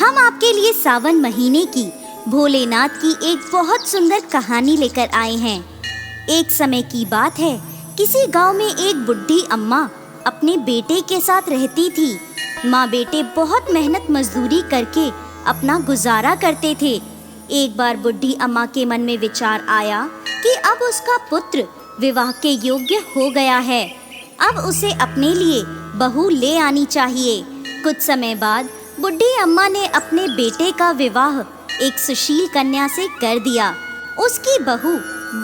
हम आपके लिए सावन महीने की भोलेनाथ की एक बहुत सुंदर कहानी लेकर आए हैं। एक समय की बात है, किसी गांव में एक बुढ़ी अम्मा अपने बेटे के साथ रहती थी। माँ बेटे बहुत मेहनत मजदूरी करके अपना गुजारा करते थे। एक बार बुढ़ी अम्मा के मन में विचार आया कि अब उसका पुत्र विवाह के योग्य हो गया है, अब उसे अपने लिए बहू ले आनी चाहिए। कुछ समय बाद बुढ़ी अम्मा ने अपने बेटे का विवाह एक सुशील कन्या से कर दिया। उसकी बहू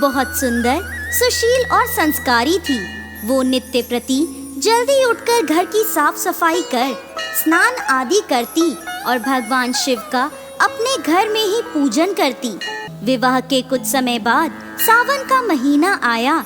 बहुत सुंदर, सुशील और संस्कारी थी। वो नित्य प्रति जल्दी उठकर घर की साफ सफाई कर स्नान आदि करती और भगवान शिव का अपने घर में ही पूजन करती। विवाह के कुछ समय बाद सावन का महीना आया।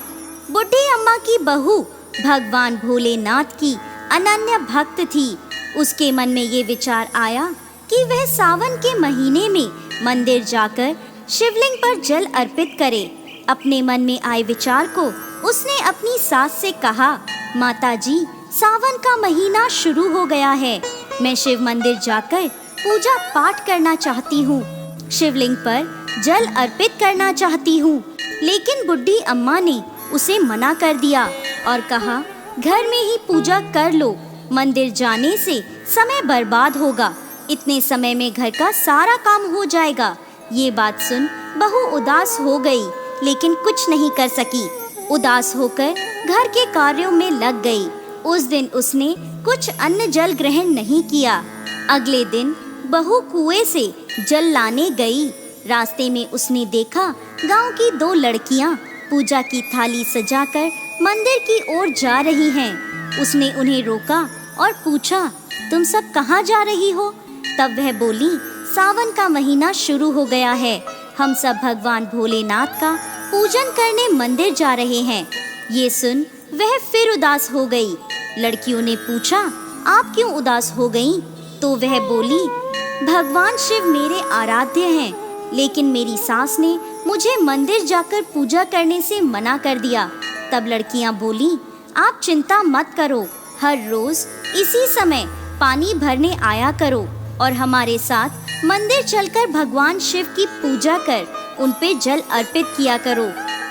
बुढ़ी अम्मा की बहू भगवान भोलेनाथ की अनन्य भक्त थी। उसके मन में ये विचार आया कि वह सावन के महीने में मंदिर जाकर शिवलिंग पर जल अर्पित करे। अपने मन में आए विचार को उसने अपनी सास से कहा, माताजी, सावन का महीना शुरू हो गया है, मैं शिव मंदिर जाकर पूजा पाठ करना चाहती हूँ, शिवलिंग पर जल अर्पित करना चाहती हूँ। लेकिन बुढ़ी अम्मा ने उसे मना कर दिया और कहा, घर में ही पूजा कर लो, मंदिर जाने से समय बर्बाद होगा, इतने समय में घर का सारा काम हो जाएगा। ये बात सुन बहू उदास हो गई, लेकिन कुछ नहीं कर सकी। उदास होकर घर के कार्यों में लग गई। उस दिन उसने कुछ अन्न जल ग्रहण नहीं किया। अगले दिन बहू कुएं से जल लाने गई। रास्ते में उसने देखा गांव की दो लड़कियां पूजा की थाली सजाकर मंदिर की ओर जा रही हैं। उसने उन्हें रोका और पूछा, तुम सब कहाँ जा रही हो? तब वह बोली, सावन का महीना शुरू हो गया है, हम सब भगवान भोलेनाथ का पूजन करने मंदिर जा रहे हैं। ये सुन वह फिर उदास हो गई। लड़कियों ने पूछा, आप क्यों उदास हो गईं? तो वह बोली, भगवान शिव मेरे आराध्य हैं, लेकिन मेरी सास ने मुझे मंदिर जाकर पूजा करने से मना कर दिया। तब लड़कियां बोली, आप चिंता मत करो, हर रोज इसी समय पानी भरने आया करो और हमारे साथ मंदिर चलकर भगवान शिव की पूजा कर उन पे जल अर्पित किया करो।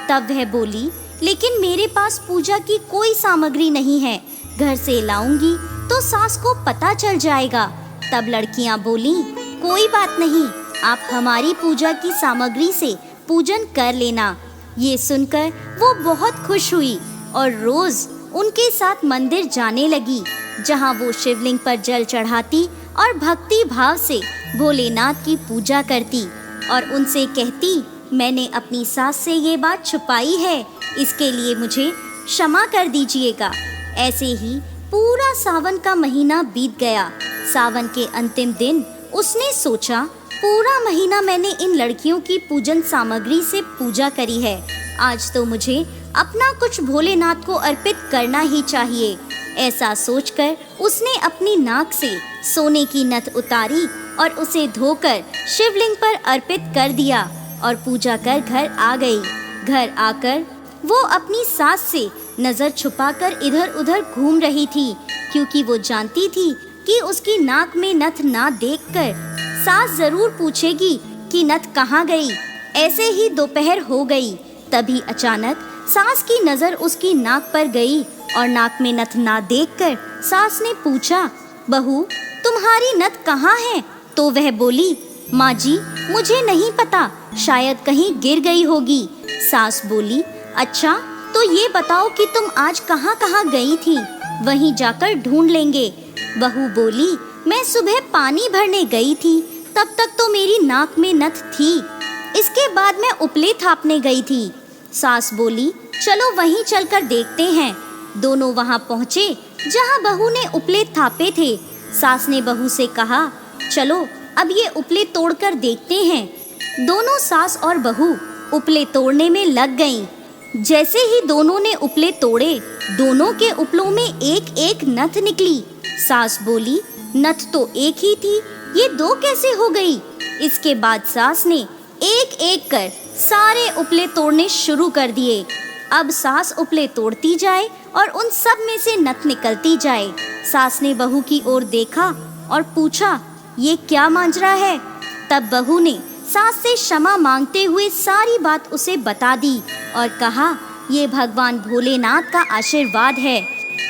तब वह बोली, लेकिन मेरे पास पूजा की कोई सामग्री नहीं है, घर से लाऊंगी तो सास को पता चल जाएगा। तब लड़कियां बोली, कोई बात नहीं, आप हमारी पूजा की सामग्री से पूजन कर लेना। ये सुनकर वो बहुत खुश हुई और रोज उनके साथ मंदिर जाने लगी, जहाँ वो शिवलिंग पर जल चढ़ाती और भक्ति भाव से भोलेनाथ की पूजा करती और उनसे कहती, मैंने अपनी सास से ये बात छुपाई है, इसके लिए मुझे क्षमा कर दीजिएगा। ऐसे ही पूरा सावन का महीना बीत गया। सावन के अंतिम दिन उसने सोचा, पूरा महीना मैंने इन लड़कियों की पूजन सामग्री से पूजा करी है, आज तो मुझे अपना कुछ भोलेनाथ को अर्पित करना ही चाहिए। ऐसा सोचकर उसने अपनी नाक से सोने की नथ उतारी और उसे धोकर शिवलिंग पर अर्पित कर दिया और पूजा कर घर आ गई। घर आकर वो अपनी सास से नजर छुपाकर इधर उधर घूम रही थी, क्योंकि वो जानती थी कि उसकी नाक में नथ ना देखकर सास जरूर पूछेगी कि नथ कहाँ गई। ऐसे ही दोपहर हो गई। तभी अचानक सास की नजर उसकी नाक पर गई और नाक में नथ ना देखकर सास ने पूछा, बहू, तुम्हारी नथ कहाँ है? तो वह बोली, माँ जी, मुझे नहीं पता, शायद कहीं गिर गई होगी। सास बोली, अच्छा, तो ये बताओ कि तुम आज कहाँ कहाँ गई थी, वहीं जाकर ढूंढ लेंगे। बहू बोली, मैं सुबह पानी भरने गई थी, तब तक तो मेरी नाक में नथ थी, इसके बाद मैं उपले थापने गई थी। सास बोली, चलो वहीं चलकर देखते हैं। दोनों वहां पहुँचे जहां बहू ने उपले थापे थे। सास ने बहू से कहा, चलो अब ये उपले तोड़कर देखते हैं। दोनों सास और बहू उपले तोड़ने में लग गईं। जैसे ही दोनों ने उपले तोड़े, दोनों के उपलों में एक एक नथ निकली। सास बोली, नथ तो एक ही थी, ये दो कैसे हो गई? इसके बाद सास ने एक एक कर सारे उपले तोड़ने शुरू कर दिए। अब सास उपले तोड़ती जाए और उन सब में से नथ निकलती जाए। सास ने बहू की ओर देखा और पूछा, ये क्या मांजरा है? तब बहू ने सास से क्षमा मांगते हुए सारी बात उसे बता दी और कहा, ये भगवान भोलेनाथ का आशीर्वाद है।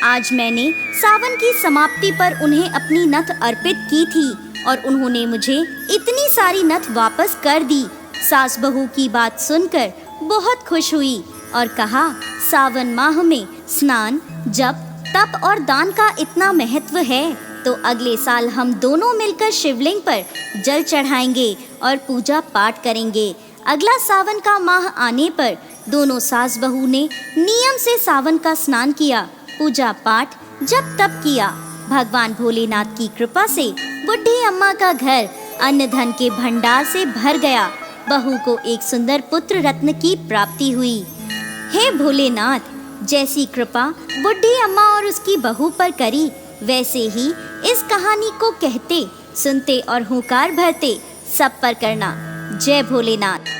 आज मैंने सावन की समाप्ति पर उन्हें अपनी नथ अर्पित की थी और उन्होंने मुझे इतनी सारी नथ वापस कर दी। सास बहू की बात सुनकर बहुत खुश हुई और कहा, सावन माह में स्नान, जप, तप और दान का इतना महत्व है तो अगले साल हम दोनों मिलकर शिवलिंग पर जल चढ़ाएंगे और पूजा पाठ करेंगे। अगला सावन का माह आने पर दोनों सास बहू ने नियम से सावन का स्नान किया, पूजा पाठ, जप तप किया। भगवान भोलेनाथ की कृपा से बुढ़ी अम्मा का घर अन्न धन के भंडार से भर गया। बहू को एक सुंदर पुत्र रत्न की प्राप्ति हुई। हे भोलेनाथ, जैसी कृपा बुढ़ी अम्मा और उसकी बहू पर करी, वैसे ही इस कहानी को कहते, सुनते और हुंकार भरते सब पर करना। जय भोलेनाथ।